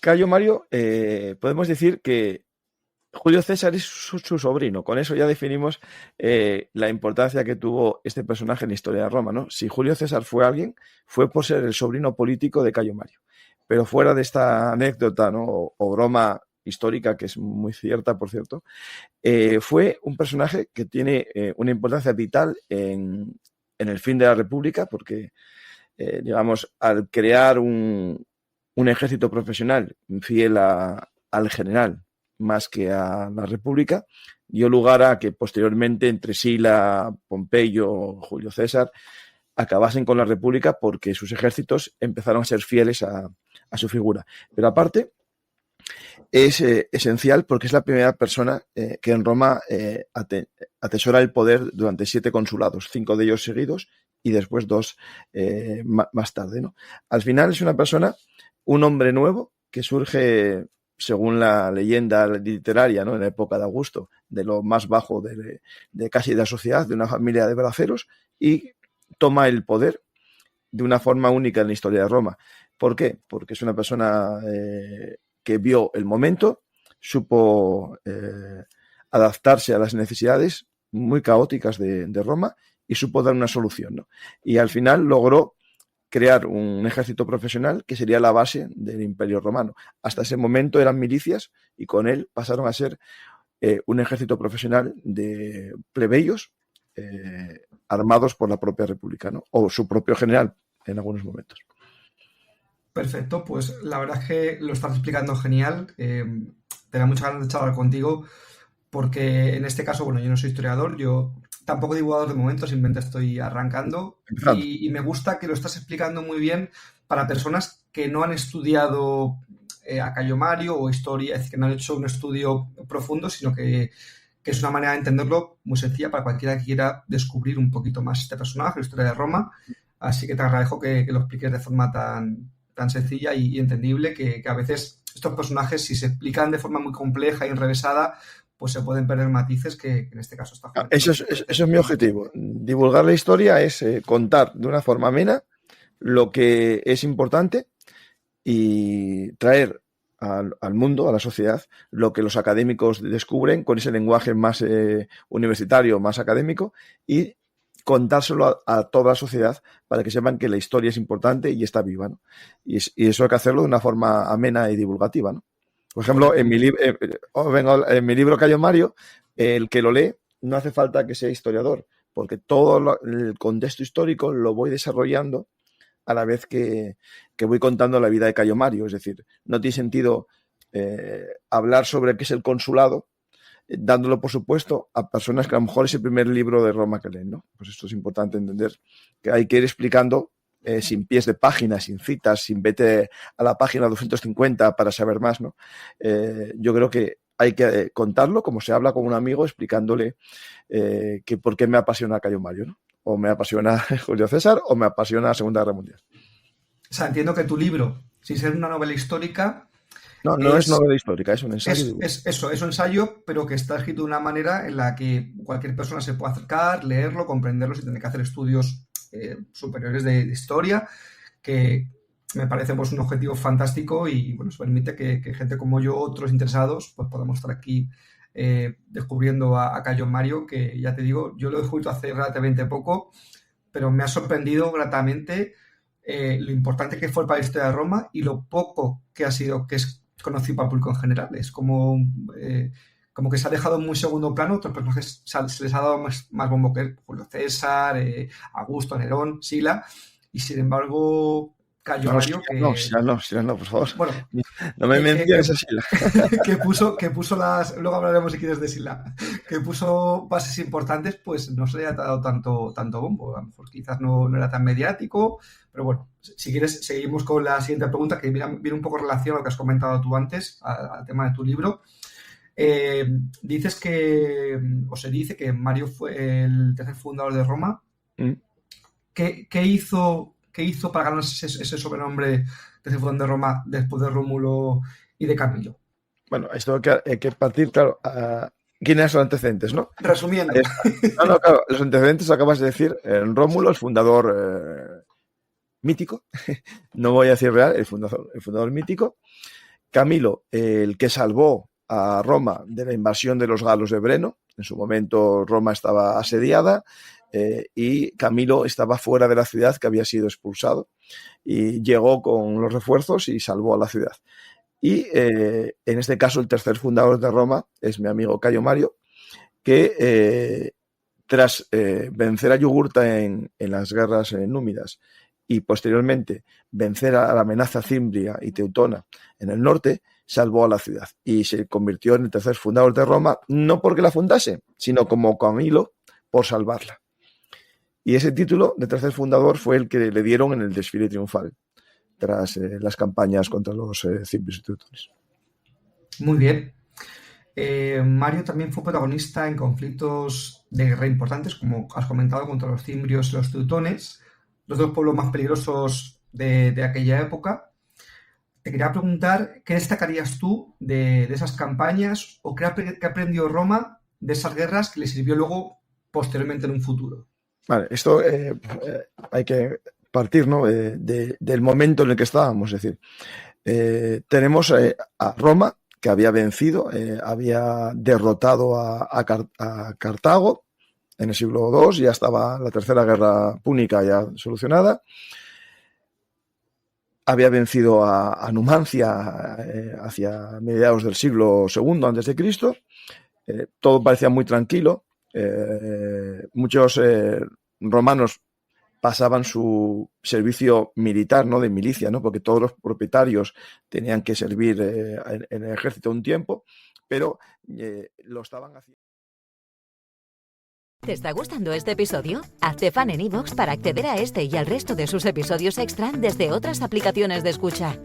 Cayo Mario, podemos decir que Julio César es su sobrino. Con eso ya definimos la importancia que tuvo este personaje en la historia de Roma, ¿no? Si Julio César fue alguien, fue por ser el sobrino político de Cayo Mario. Pero fuera de esta anécdota, ¿no? o broma histórica, que es muy cierta, por cierto, fue un personaje que tiene una importancia vital en el fin de la República, porque, digamos, al crear un ejército profesional fiel al general más que a la República, dio lugar a que posteriormente entre Sila, Pompeyo, Julio César acabasen con la República porque sus ejércitos empezaron a ser fieles a su figura. Pero aparte, es esencial porque es la primera persona que en Roma atesora el poder durante 7 consulados, 5 de ellos seguidos y después 2 más tarde, ¿no? Al final es una persona, un hombre nuevo que surge, según la leyenda literaria, ¿no? En la época de Augusto, de lo más bajo de casi de la sociedad, de una familia de braceros, y toma el poder de una forma única en la historia de Roma. ¿Por qué? Porque es una persona que vio el momento, supo adaptarse a las necesidades muy caóticas de Roma y supo dar una solución, ¿no? Y al final logró crear un ejército profesional que sería la base del Imperio Romano. Hasta ese momento eran milicias y con él pasaron a ser un ejército profesional de plebeyos armados por la propia República, ¿no? O su propio general en algunos momentos. Perfecto, pues la verdad es que lo estás explicando genial. Tenía muchas ganas de charlar contigo porque en este caso, bueno, yo no soy historiador, yo tampoco divulgador de momento, simplemente estoy arrancando y me gusta que lo estás explicando muy bien para personas que no han estudiado a Cayo Mario o historia, es decir, que no han hecho un estudio profundo, sino que es una manera de entenderlo muy sencilla para cualquiera que quiera descubrir un poquito más este personaje, la historia de Roma. Así que te agradezco que lo expliques de forma tan sencilla y entendible que a veces estos personajes, si se explican de forma muy compleja y enrevesada, pues se pueden perder matices que en este caso está jugando. Eso es mi objetivo. Divulgar la historia es contar de una forma amena lo que es importante y traer al mundo, a la sociedad, lo que los académicos descubren con ese lenguaje más universitario, más académico, y contárselo a toda la sociedad para que sepan que la historia es importante y está viva, ¿no? Y eso hay que hacerlo de una forma amena y divulgativa, ¿no? Por ejemplo, en mi libro Cayo Mario, el que lo lee no hace falta que sea historiador, porque todo el contexto histórico lo voy desarrollando a la vez que voy contando la vida de Cayo Mario. Es decir, no tiene sentido hablar sobre qué es el consulado, dándolo, por supuesto, a personas que a lo mejor es el primer libro de Roma que leen, ¿no? Pues esto es importante entender, que hay que ir explicando sin pies de página, sin citas, sin vete a la página 250 para saber más, ¿no? Yo creo que hay que contarlo como se habla con un amigo, explicándole que por qué me apasiona Cayo Mario, ¿no? O me apasiona Julio César o me apasiona la Segunda Guerra Mundial. O sea, entiendo que tu libro, sin ser una novela histórica... No es novela histórica, es un ensayo. Es un ensayo, pero que está escrito de una manera en la que cualquier persona se puede acercar, leerlo, comprenderlo sin tener que hacer estudios superiores de historia, que me parece pues un objetivo fantástico y bueno, eso permite que gente como yo, otros interesados, pues podamos estar aquí descubriendo a Cayo Mario, que ya te digo, yo lo he descubierto hace relativamente poco, pero me ha sorprendido gratamente lo importante que fue para la historia de Roma y lo poco que ha sido, que es conocido para el público en general. Es como que se ha dejado en muy segundo plano, otros personajes se les ha dado más bombo que Julio César, Augusto, Nerón, Sila, y sin embargo Cayo Mario, que... Sila no, por favor. Bueno, no me menciones a Sila. que puso las... Luego hablaremos si quieres de Sila. Que puso bases importantes, pues no se le ha dado tanto bombo. A lo mejor quizás no era tan mediático, pero bueno, si quieres seguimos con la siguiente pregunta, que viene un poco en relación a lo que has comentado tú antes, al tema de tu libro. Dices que, o se dice que Mario fue el tercer fundador de Roma. ¿Qué hizo para ganarse ese sobrenombre de fundador de Roma después de Rómulo y de Camilo? Bueno, esto hay que partir, claro, ¿quiénes son los antecedentes, no? Resumiendo. No, claro, los antecedentes acabas de decir, Rómulo, el fundador mítico, no voy a decir real, el fundador mítico, Camilo, el que salvó a Roma de la invasión de los galos de Breno. En su momento Roma estaba asediada y Camilo estaba fuera de la ciudad, que había sido expulsado, y llegó con los refuerzos y salvó a la ciudad. Y en este caso el tercer fundador de Roma es mi amigo Cayo Mario, que tras vencer a Yugurta en las guerras númidas y posteriormente vencer a la amenaza cimbria y teutona en el norte, salvó a la ciudad y se convirtió en el tercer fundador de Roma, no porque la fundase, sino como Camilo por salvarla. Y ese título de tercer fundador fue el que le dieron en el desfile triunfal tras las campañas contra los cimbrios y teutones. Muy bien. Mario también fue protagonista en conflictos de guerra importantes, como has comentado, contra los cimbrios y los teutones, los dos pueblos más peligrosos de aquella época. Te quería preguntar, ¿qué destacarías tú de esas campañas o qué aprendió Roma de esas guerras que le sirvió luego posteriormente en un futuro? Vale, esto hay que partir, ¿no? Del momento en el que estábamos. Es decir, tenemos a Roma, que había vencido, había derrotado a Cartago en el siglo II, ya estaba la tercera guerra púnica ya solucionada. Había vencido a Numancia hacia mediados del siglo II a.C. Todo parecía muy tranquilo. Muchos romanos pasaban su servicio militar, ¿no? De milicia, ¿no? Porque todos los propietarios tenían que servir en el ejército un tiempo, pero lo estaban haciendo. ¿Te está gustando este episodio? Hazte fan en iVoox para acceder a este y al resto de sus episodios extra desde otras aplicaciones de escucha.